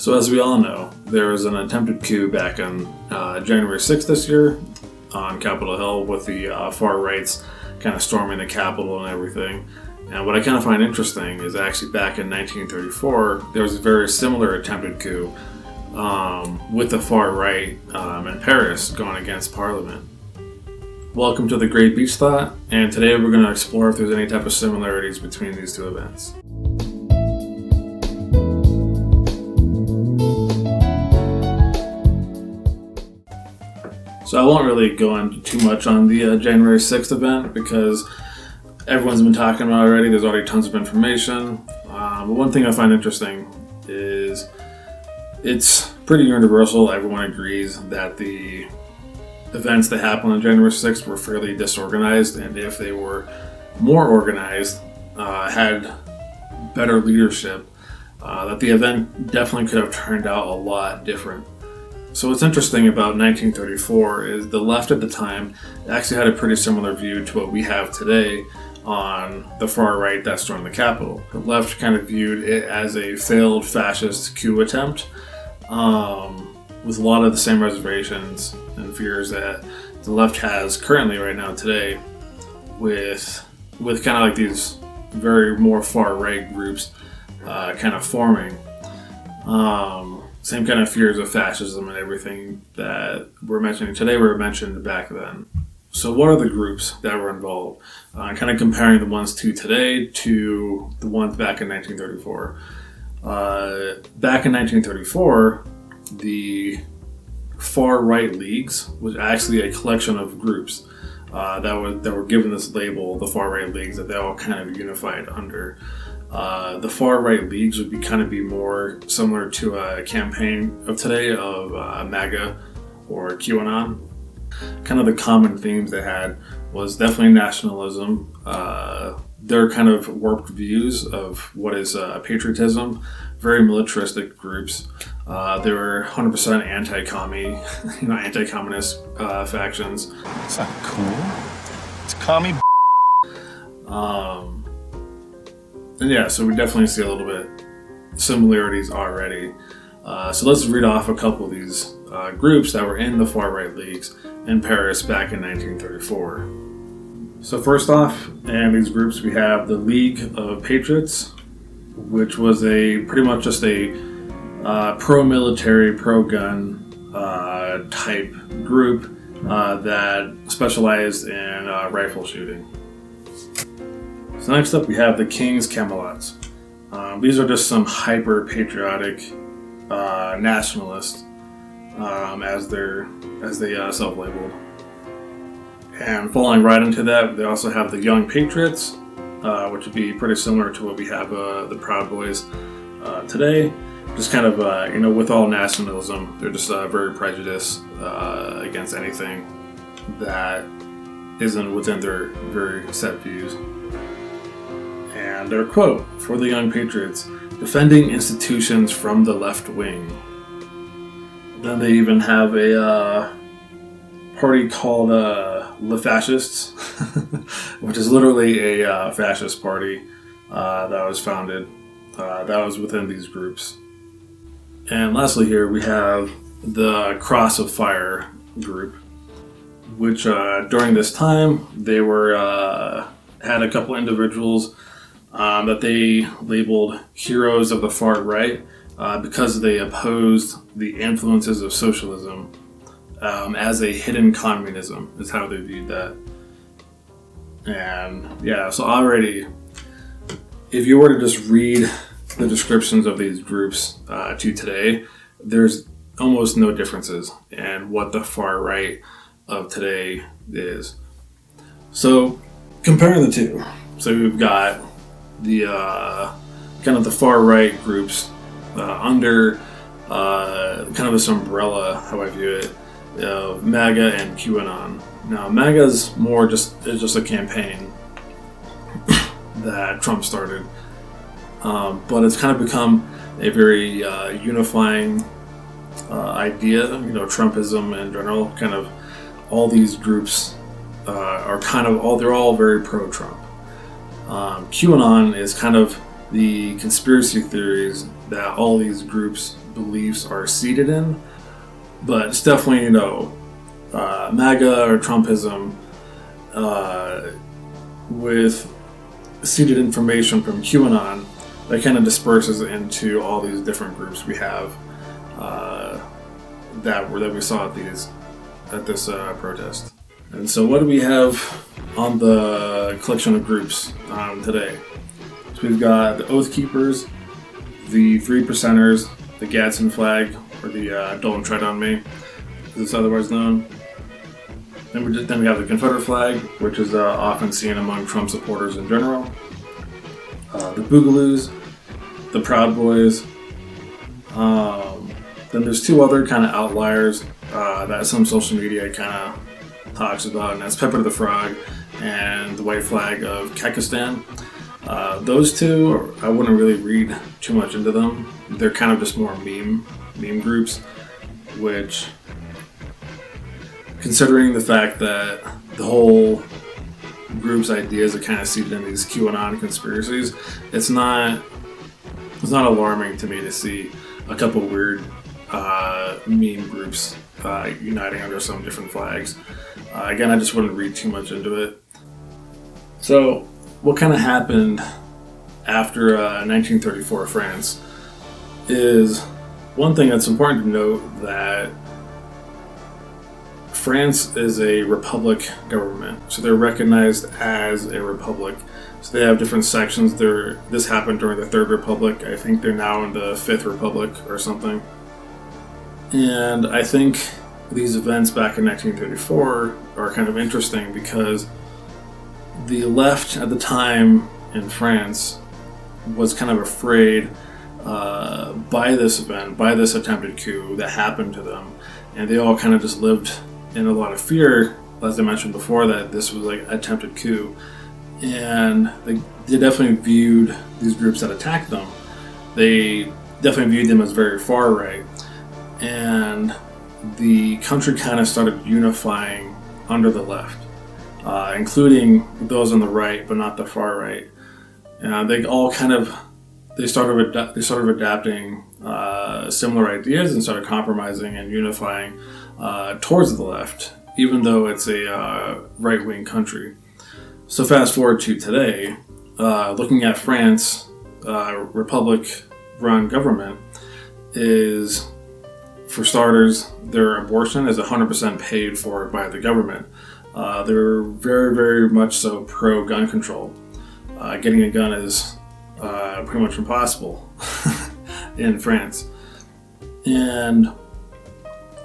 So as we all know, there was an attempted coup back on January 6th this year on Capitol Hill with the far rights kind of storming the Capitol and everything. And what I kind of find interesting is actually back in 1934, there was a very similar attempted coup with the far right in Paris going against Parliament. Welcome to the Great Beach Thought, and today we're going to explore if there's any type of similarities between these two events. So I won't really go into too much on the January 6th event because everyone's been talking about it already. There's already tons of information. But one thing I find interesting is it's pretty universal. Everyone agrees that the events that happened on January 6th were fairly disorganized, and if they were more organized, had better leadership, that the event definitely could have turned out a lot different. So what's interesting about 1934 is the left at the time actually had a pretty similar view to what we have today on the far right that stormed the Capitol. The left kind of viewed it as a failed fascist coup attempt, with a lot of the same reservations and fears that the left has currently right now today, with kind of like these very more far right groups kind of forming. Same kind of fears of fascism and everything that we're mentioning today were mentioned back then. So what are the groups that were involved? Kind of comparing the ones to today to the ones back in 1934. Back in 1934, the far right leagues was actually a collection of groups that were given this label, the far right leagues, that they all kind of unified under. The far right leagues would be more similar to a campaign of today of MAGA or QAnon. Kind of the common themes they had was definitely nationalism, their kind of warped views of what is patriotism, very militaristic groups. They were 100% anti-commie, anti-communist factions. It's not cool. It's commie. And yeah, so we definitely see a little bit similarities already. So let's read off a couple of these groups that were in the far right leagues in Paris back in 1934. So first off, in these groups we have the League of Patriots, which was pretty much just a pro-military, pro-gun type group that specialized in rifle shooting. So next up we have the King's Camelots. These are just some hyper-patriotic nationalists, as they self-labeled. And following right into that, they also have the Young Patriots, which would be pretty similar to what we have the Proud Boys today. Just kind of, with all nationalism, they're just very prejudiced against anything that isn't within their very set views. And their quote for the Young Patriots: defending institutions from the left wing. Then they even have a party called Le Fascists, which is literally a fascist party that was founded, that was within these groups. And lastly here we have the Cross of Fire group, which during this time they had a couple individuals that they labeled heroes of the far right because they opposed the influences of socialism as a hidden communism, is how they viewed that. And yeah, so already, if you were to just read the descriptions of these groups to today, there's almost no differences in what the far right of today is. So comparing the two, so we've got the kind of the far right groups under kind of this umbrella, how I view it, of MAGA and QAnon. Now, MAGA is just a campaign that Trump started, but it's kind of become a very unifying idea. Trumpism in general, kind of all these groups they're all very pro-Trump. QAnon is kind of the conspiracy theories that all these groups' beliefs are seated in, but it's definitely, MAGA or Trumpism with seeded information from QAnon that kind of disperses into all these different groups we have that we saw at this protest. And so, what do we have on the collection of groups today? So we've got the Oath Keepers, the Three Percenters, the Gadsden Flag, or the Don't Tread on Me, as it's otherwise known. Then we have the Confederate flag, which is often seen among Trump supporters in general. The Boogaloos, the Proud Boys. Then there's two other kind of outliers that some social media kind of talks about, and that's Pepper the Frog and the white flag of Kyrgyzstan. Those two, I wouldn't really read too much into them. They're kind of just more meme groups, which, considering the fact that the whole group's ideas are kind of seated in these QAnon conspiracies, it's not alarming to me to see a couple weird meme groups uniting under some different flags. Again, I just wouldn't read too much into it. So, what kind of happened after 1934 France is one thing that's important to note, that France is a republic government, so they're recognized as a republic. So they have different sections. This happened during the Third Republic. I think they're now in the Fifth Republic or something. And I think these events back in 1934 are kind of interesting because the left at the time in France was kind of afraid by this event, by this attempted coup that happened to them. And they all kind of just lived in a lot of fear, as I mentioned before, that this was like an attempted coup. And they definitely viewed these groups that attacked them, they definitely viewed them as very far right. And the country kind of started unifying under the left, including those on the right, but not the far right. And they started adapting similar ideas and started compromising and unifying towards the left, even though it's a right-wing country. So fast forward to today, looking at France, republic-run government is, for starters, their abortion is 100% paid for by the government. They're very, very much so pro-gun control. Getting a gun is pretty much impossible in France. And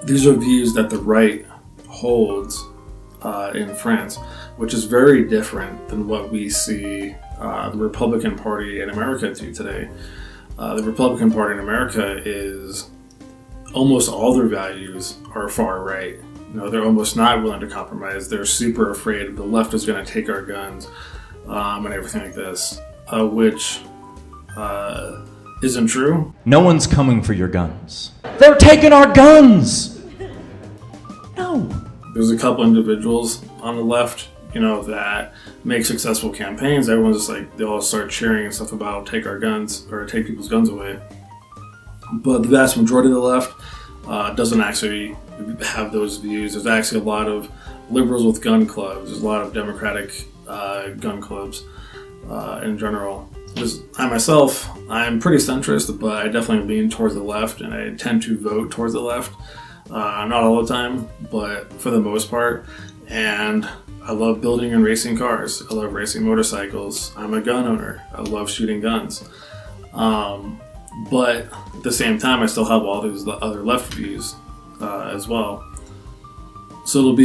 these are views that the right holds in France, which is very different than what we see the Republican Party in America do today. The Republican Party in America is, almost all their values are far right. They're almost not willing to compromise. They're super afraid the left is going to take our guns and everything like this, which isn't true. No one's coming for your guns. They're taking our guns! No. There's a couple individuals on the left, that make successful campaigns. Everyone's just like, they all start cheering and stuff about take our guns, or take people's guns away. But the vast majority of the left doesn't actually have those views. There's actually a lot of liberals with gun clubs. There's a lot of Democratic gun clubs in general. I myself, I'm pretty centrist, but I definitely lean towards the left, and I tend to vote towards the left. Not all the time, but for the most part. And I love building and racing cars. I love racing motorcycles. I'm a gun owner. I love shooting guns. But at the same time, I still have all these other left views as well. So it'll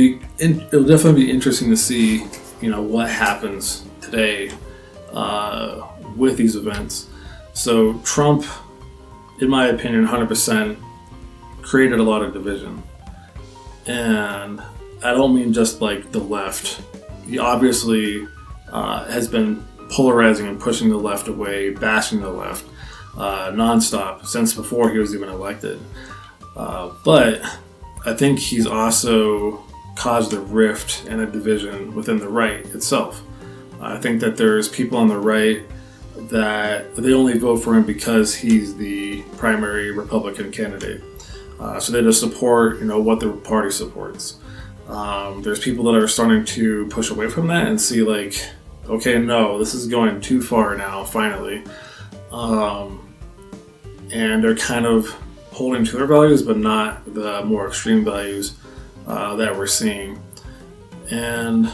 definitely be interesting to see, what happens today with these events. So Trump, in my opinion, 100% created a lot of division. And I don't mean just like the left. He obviously has been polarizing and pushing the left away, bashing the left nonstop since before he was even elected. But I think he's also caused a rift and a division within the right itself. I think that there's people on the right that they only vote for him because he's the primary Republican candidate. So they just support, what the party supports. There's people that are starting to push away from that and see like, okay, no, this is going too far now, finally. And they're kind of holding to their values, but not the more extreme values that we're seeing. And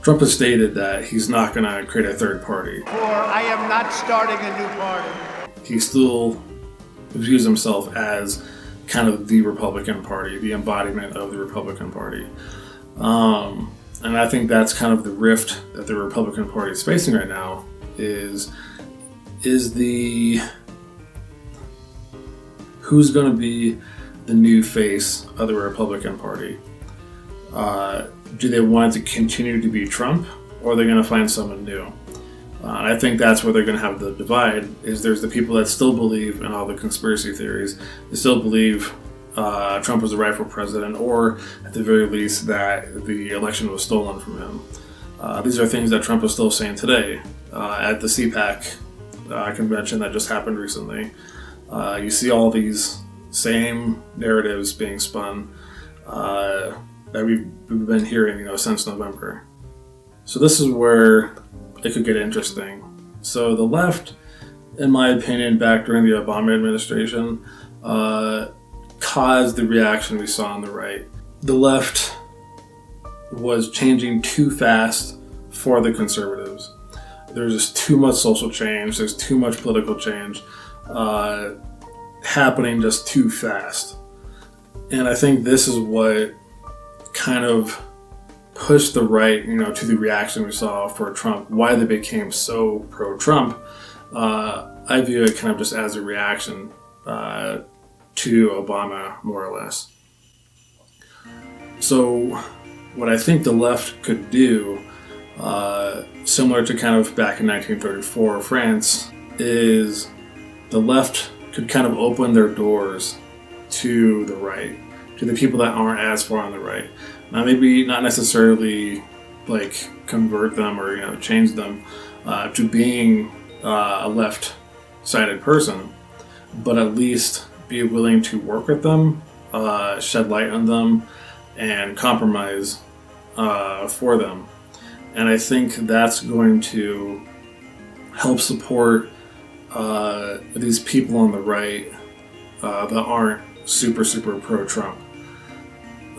Trump has stated that he's not going to create a third party. Or I am not starting a new party. He still views himself as kind of the Republican Party, the embodiment of the Republican Party. And I think that's kind of the rift that the Republican Party is facing right now is the who's going to be the new face of the Republican Party. Do they want it to continue to be Trump, or are they going to find someone new? I think that's where they're going to have the divide, is there's the people that still believe in all the conspiracy theories. They still believe Trump was the rightful president, or at the very least that the election was stolen from him. These are things that Trump is still saying today at the CPAC convention that just happened recently. You see all these same narratives being spun that we've been hearing, since November. So this is where it could get interesting. So the left, in my opinion, back during the Obama administration, caused the reaction we saw on the right. The left was changing too fast for the conservatives. There's just too much social change. There's too much political change happening just too fast. And I think this is what kind of pushed the right, to the reaction we saw for Trump, why they became so pro-Trump. I view it kind of just as a reaction to Obama, more or less. So what I think the left could do, similar to kind of back in 1934 France, is the left could kind of open their doors to the right, to the people that aren't as far on the right. Now, maybe not necessarily like convert them or change them to being a left-sided person, but at least be willing to work with them, shed light on them, and compromise for them. And I think that's going to help support these people on the right that aren't super pro-Trump.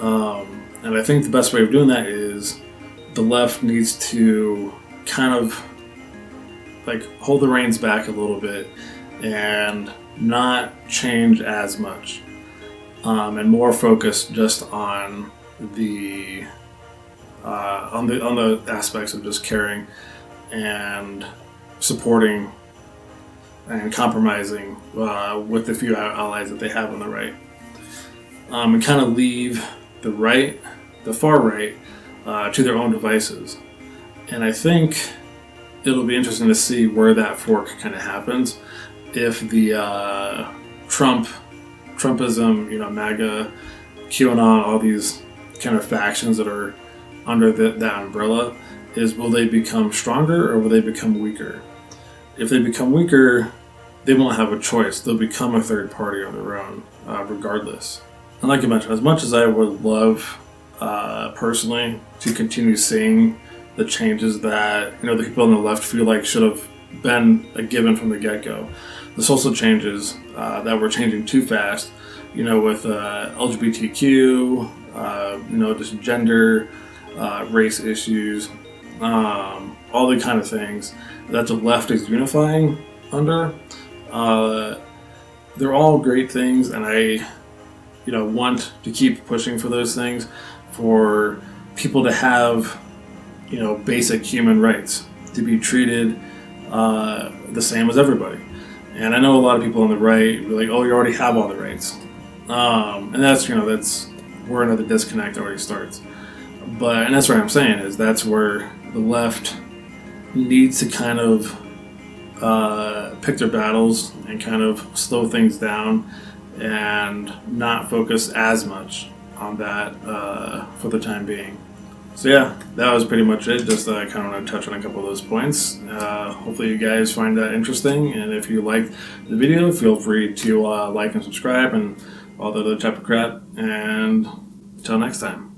And I think the best way of doing that is the left needs to kind of like hold the reins back a little bit and not change as much, and more focus just on the aspects of just caring and supporting and compromising with the few allies that they have on the right, and kind of leave the far right, to their own devices. And I think it'll be interesting to see where that fork kind of happens. If the Trumpism, MAGA, QAnon, all these kind of factions that are under that umbrella, will they become stronger or will they become weaker? If they become weaker, they won't have a choice. They'll become a third party on their own, regardless. And like I mentioned, as much as I would love personally to continue seeing the changes that the people on the left feel like should have been a given from the get-go, the social changes that were changing too fast, with LGBTQ, just gender, race issues, all the kind of things that the left is unifying under. They're all great things, and I want to keep pushing for those things, for people to have basic human rights, to be treated the same as everybody. And I know a lot of people on the right be like, oh, you already have all the rights, and that's where another disconnect already starts. And that's what I'm saying, is that's where the left needs to kind of pick their battles and kind of slow things down and not focus as much on that for the time being. So yeah, that was pretty much it. Just I kind of want to touch on a couple of those points. Hopefully you guys find that interesting, and if you liked the video, feel free to like and subscribe and all the other type of crap. And until next time.